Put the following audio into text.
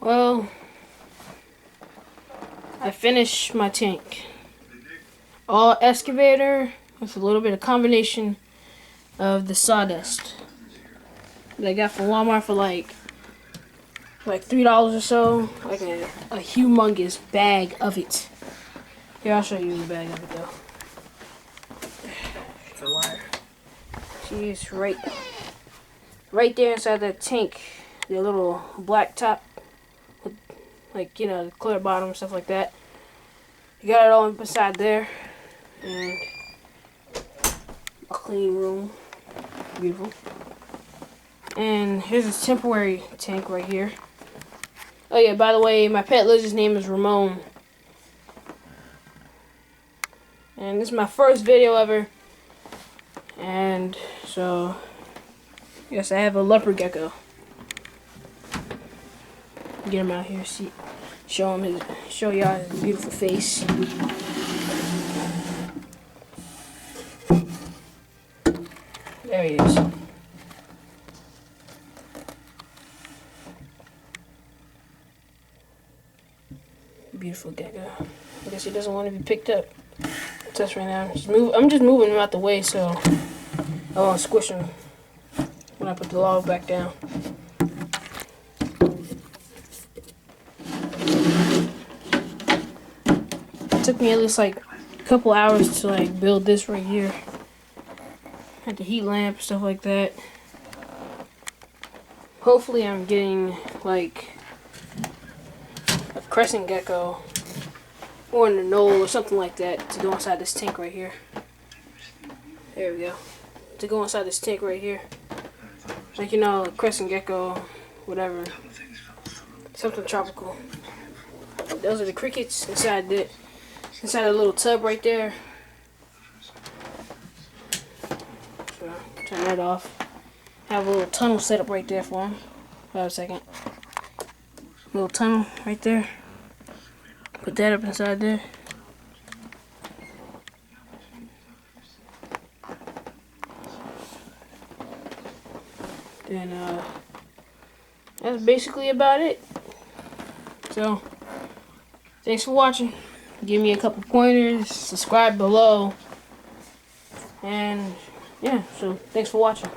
Well, I finished my tank. All excavator with a little bit of combination of the sawdust that I got from Walmart for like $3 or so. Like a humongous bag of it. Here, I'll show you the bag of it though. The wire. See, it's right there inside that tank. The little black top, with, like, you know, the clear bottom and stuff like that. You got it all inside there, and a clean room, beautiful. And here's a temporary tank right here. Oh yeah, by the way, my pet lizard's name is Ramon. And this is my first video ever. And so, yes, I have a leopard gecko. Get him out here, show y'all his beautiful face. There he is. Beautiful gecko. I guess he doesn't want to be picked up. That's right now. I'm just moving him out the way so I won't squish him when I put the log back down. It took me at least like a couple hours to like build this right here. Had the heat lamp, stuff like that. Hopefully I'm getting like a crescent gecko or an knoll or something like that to go inside this tank right here. There we go. To go inside this tank right here. Like, you know, a crescent gecko, whatever. Something tropical. Those are the crickets inside the little tub right there. So, turn that off. Have a little tunnel set up right there for him. Hold on a second. Little tunnel right there. Put that up inside there. Then that's basically about it. So thanks for watching. Give me a couple pointers, subscribe below, and yeah, so thanks for watching.